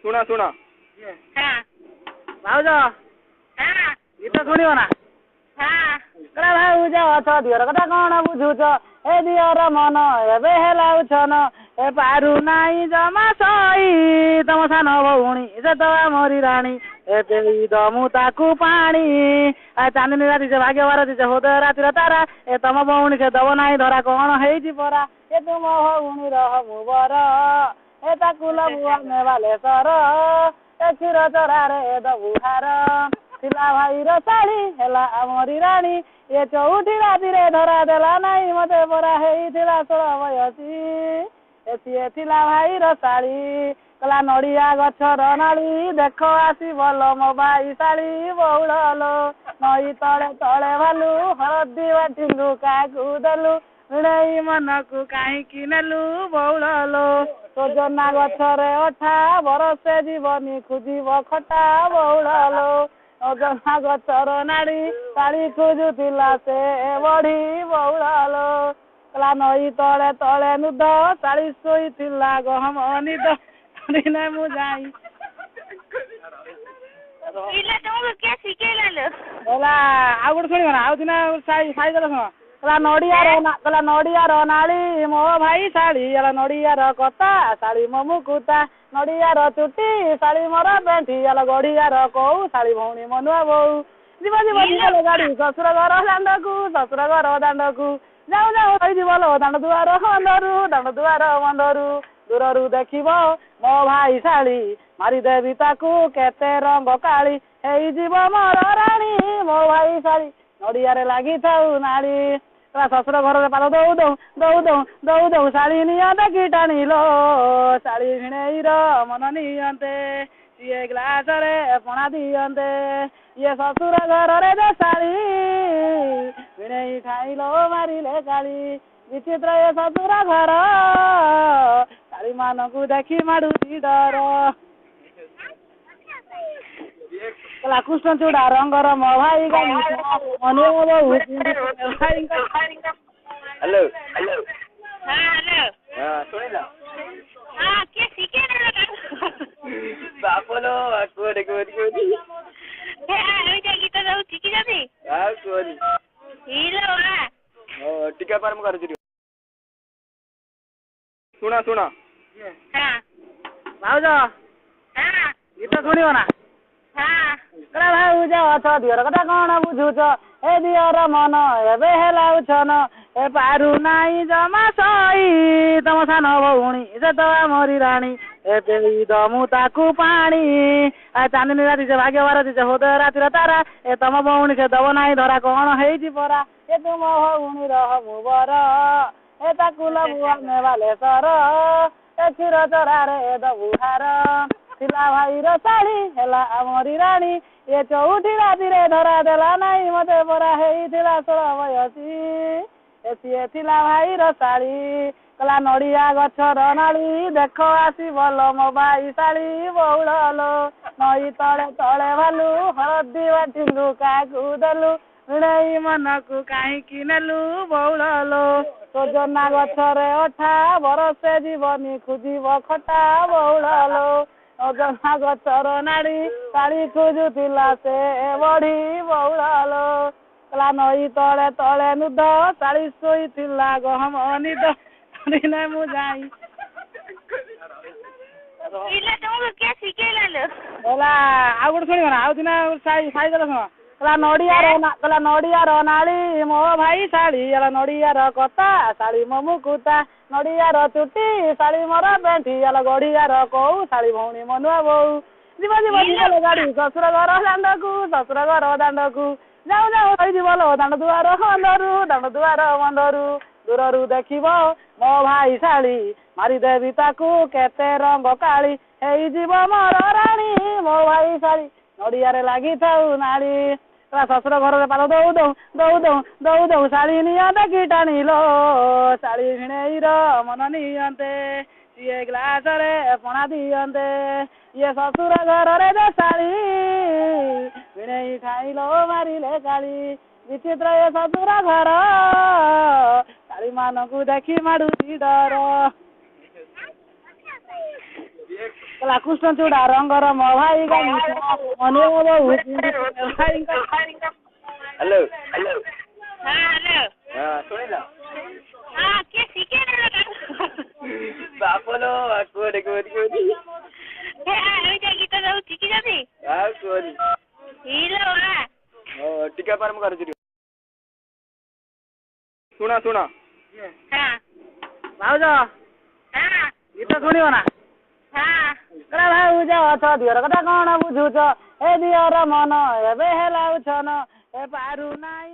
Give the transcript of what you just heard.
ଶୁଣ ଶୁଣ ଭାଉଜ ଗୀତ ଶୁଣିବ ନା? ଭାଉଜ ଅଛ ଦିଅର କଥା କଣ ବୁଝୁଛ? ଏ ଦିଅର ମନ ଏବେ ହେଲା ଉଛନ, ଏ ପାରୁ ନାହିଁ ଜମା ସଇ ତମ ସାନ ଭଉଣୀ ସେ ତ ଆମରି ରାଣୀ, ଏ ଦେଇ ଦମୁ ତାକୁ ପାଣି। ଚାନ୍ଦିନୀ ରାତି ସେ ଭାଗ୍ୟବାର ସେ ହୃଦୟ ରାତିର ତାରା, ଏ ତମ ଭଉଣୀ ସେ ଦବ ନାହିଁ ଧରା କଣ ହେଇଛି ପରା, ଏ ତୁମ ଭଉଣୀର ହବୁ ବର, ଏ ତାକୁ ଲବୁ ଆମେ ବାଲେଶ୍ୱର, ଏ କ୍ଷୀର ଚୋରାରେ ଦବୁ ହାର। ଥିଲା ଭାଇର ଶାଢୀ ହେଲା ଆମରି ରାଣୀ, ଏ ଚଉଠି ରାତିରେ ଧରା ଦେଲା ନାହିଁ ମତେ ପରା ହେଇଥିଲା 16 ବୟସୀ, ଏ ସିଏ ଥିଲା ଭାଇର ଶାଳୀ। କଲା ନଡ଼ିଆ ଗଛର ନାଳି ଦେଖ ଆସି ଭଲ ମୋ ଭାଇ ଶାଳୀ ବଉଳ ଲୋ, ନଈ ତଳେ ତଳେ ଭାଲୁ ହଳଦୀ ବାଟିଲୁ କାହାକୁ ଦେଲୁ, ଭିଣେଇ ମନକୁ କାହିଁକି ନେଲୁ ବଉଳ ଲୋ, ସଜନା ଗଛରେ ଅଠା ବରଷେ ଯିବନି ଖୁଜିବ ଖଟା ବଉଳ ଲୋ, ସଜନା ଗଛର ନାଡ଼ି ଶାଳୀ ଖୋଜୁଥିଲା ସେ ବଢି ବଉଳ ଲୋ, କଲା ନଈ ତଳେ ତଳେ ନୁଦ ଶାଳୀ ଶୋଇଥିଲା ଗହମ ନିଦ, ଦିନେ ମୁଁ ଯାଇ ହେଲା ଆଉ ଗୋଟେ ଶୁଣିବ ନା? ଆଉ ଦିନ ସାଇଦେଲ ଶୁଣ। କହିଲା ନଡ଼ିଆର ନାଳି ମୋ ଭାଇ ଶାଳୀ, ହେଲା ନଡ଼ିଆର କତା ଶାଳୀ ମୋ ମୁକୁତା, ନଡ଼ିଆର ଚୁଟି ଶାଳୀ ମୋର ପେଣ୍ଠି, ହେଲା ଗଢିଆର କୋଉ ଶାଳୀ ଭଉଣୀ ମୋ ନୂଆ ବୋଉ। ଯିବ ଯିବ ଯିବ ଗାଡି ଶ୍ୱଶୁର ଘର ଦାଣ୍ଡକୁ, ଶ୍ୱଶୁର ଘର ଦାଣ୍ଡକୁ, ଯାଉ ଯାଉ ରହିଯିବ ଲୋ ଦାଣ୍ଡ ଦୁଆର ବନ୍ଧରୁ, ଦାଣ୍ଡ ଦୁଆର ବନ୍ଧରୁ, ଦୂରରୁ ଦେଖିବ ମୋ ଭାଇ ଶାଳୀ ମାରିଦେବି ତାକୁ କେତେ ରଙ୍ଗ କାଳି, ହେଇଯିବ ମୋର ରାଣୀ ମୋ ଭାଇ ଶାଳୀ ନଡ଼ିଆରେ ଲାଗିଥାଉ ନାଳି। ଶ୍ୱଶୁର ଘରରେ ପାଦ ଦଉ ଦଉ ଦଉ ଦଉ ଦଉ ଦଉ ଶାଳୀ ନିଅନ୍ତେ କି ଟାଣିଲୋ, ଶାଳୀ ଭିଣେଇର ମନ ନିଅନ୍ତେ ସିଏ ଗ୍ଲାସରେ ପଣା ଦିଅନ୍ତେ, ଇଏ ଶ୍ୱଶୁର ଘରରେ ଯେ ଶାଳୀ ଭିଣେଇ ଖାଇଲୋ ମାରିଲେ କାଳି, ବିଚିତ୍ର ଏ ଶ୍ୱଶୁର ଘର ଶାଳୀ ମାନଙ୍କୁ ଦେଖି ମାଡୁଛି ଡର। କୃଷ୍ଣଚୂଡା ରଙ୍ଗର ମୋ ଭାଇ ହ୍ୟାଲୋ ଶୁଣିଲ ବାପଲୋ କୁହନି କୁହନି କୁହନି ଟିକେ ପରେ ମୁଁ କରୁଛି। ଶୁଣ ଶୁଣ ଭାଉଜ ଗୀତ ଶୁଣିବ ନା? ଭାଉଜ ଅଛ ଦିଅର କଥା କଣ ବୁଝୁଛ? ଏ ଦିଅର ମନ ଏବେ ହେଲା ଉଛନ, ଏ ପାରୁ ନାହିଁ ଜମା ସଇ ତମ ସାନ ଭଉଣୀ ସେ ତ ଆମରି ରାଣୀ, ଏ ଦେଇ ଦମୁ ତାକୁ ପାଣି। ଚାନ୍ଦିନୀ ରାତି ସେ ଭାଗ୍ୟବାର ସେ ହୃଦୟ ରାତିର ତାରା, ଏ ତମ ଭଉଣୀ ସେ ଦବ ନାହିଁ ଧରା କଣ ହେଇଛି ପରା, ଏ ତୁମ ଭଉଣୀର ହବୁ ବର, ଏ ତାକୁ ଲବୁ ଆମେ ବାଲେଶ୍ୱର, ଏ କ୍ଷୀର ଚୋରାରେ ଦବୁ ହାର। ଥିଲା ଭାଇର ଶାଳୀ ହେଲା ଆମରି ରାଣୀ, ଏ ଚଉଠି ରାତିରେ ଧରା ଦେଲା ନାହିଁ ମତେ ପରା ହେଇଥିଲା 16 ବୟସୀ, ଏ ସିଏ ଥିଲା ଭାଇର ଶାଳୀ। କଲା ନଡ଼ିଆ ଗଛର ନାଳି ଦେଖ ଆସି ଭଲ ମୋ ଭାଇ ଶାଳୀ ବଉଳ ଲୋ, ନଈ ତଳେ ତଳେ ଭାଲୁ ହଳଦୀ ବାଟିଲୁ କାହାକୁ ଦେଲୁ, ଭିଣେଇ ମନକୁ କାହିଁକି ନେଲୁ ବଉଳ ଲୋ, ସଜନା ଗଛରେ ଅଠା ବରଷେ ଯିବନି ଖୁଜିବ ଖଟା ବଉଳ ଲୋ, ସଜନା ଗଛର ନାଡ଼ି ଶାଳୀ ଖୋଜୁଥିଲା ସେ ବଢି ବଉଳ ଲୋ, କଲା ନଈ ତଳେ ତଳେ ନୁଦ ଶାଳୀ ଶୋଇଥିଲା ଗହମ ନିଦ, ଦିନେ ମୁଁ ଯାଇ ହେଲା ଆଉ ଗୋଟେ ଶୁଣିବ ନା? ଆଉ ଦିନ ସାଇଦେଲ ଶୁଣ। କହିଲା ନଡ଼ିଆର ନାଳି ମୋ ଭାଇ ଶାଳୀ, ହେଲା ନଡ଼ିଆର କତା ଶାଳୀ ମୋ ମୁକୁତା, ନଡ଼ିଆର ଚୁଟି ଶାଳୀ ମୋର ପେଣ୍ଠି, ହେଲା ଗଢିଆର କୋଉ ଶାଳୀ ଭଉଣୀ ମୋ ନୂଆ ବୋଉ। ଯିବ ଯିବ ଯିବ ଗାଡି ଶ୍ୱଶୁର ଘର ଦାଣ୍ଡକୁ, ଶ୍ୱଶୁର ଘର ଦାଣ୍ଡକୁ, ଯାଉ ଯାଉ ରହିଯିବ ଲୋ ଦାଣ୍ଡ ଦୁଆର ବନ୍ଧରୁ, ଦାଣ୍ଡ ଦୁଆର ବନ୍ଧରୁ, ଦୂରରୁ ଦେଖିବ ମୋ ଭାଇ ଶାଳୀ ମାରିଦେବି ତାକୁ କେତେ ରଙ୍ଗ କାଳି, ହେଇଯିବ ମୋର ରାଣୀ ମୋ ଭାଇ ଶାଳୀ ନଡ଼ିଆରେ ଲାଗିଥାଉ ନାଳି। ଶ୍ୱଶୁର ଘରରେ ପାଦ ଦଉ ଦଉ ଦଉ ଦଉ ଦଉ ଦଉ ଶାଳୀ ନିଅନ୍ତେ କି ଟାଣିଲୋ, ଶାଳୀ ଭିଣେଇର ମନ ନିଅନ୍ତେ ସିଏ ଗ୍ଲାସରେ ପଣା ଦିଅନ୍ତେ, ଇଏ ଶ୍ୱଶୁର ଘରରେ ଯେ ଶାଳୀ ଭିଣେଇ ଖାଇଲୋ ମାରିଲେ କାଳି, ବିଚିତ୍ର ଏ ଶ୍ୱଶୁର ଘର ଶାଳୀ ମାନଙ୍କୁ ଦେଖି ମାଡୁଛି ଡର। कला कृष्ण चूड़ा रंगर मो भाई गामुछा मने बहु भाई हेलो हाँ हेलो हाँ सुनिला हाँ क्या सीखे ना बापोलो कोरी कोरी कोरी अभी जा गीत गाऊ सीखी जाती हाँ कोरी हिलो हाँ टीका पर मैं कर दियो सुना सुना हाँ भाउज हाँ गीत सुनियो ना हाँ कला भाउज अछ दियर कथा कण बुझुछ ए दियर मन एबे हेलाउछ न ए पारु नाइ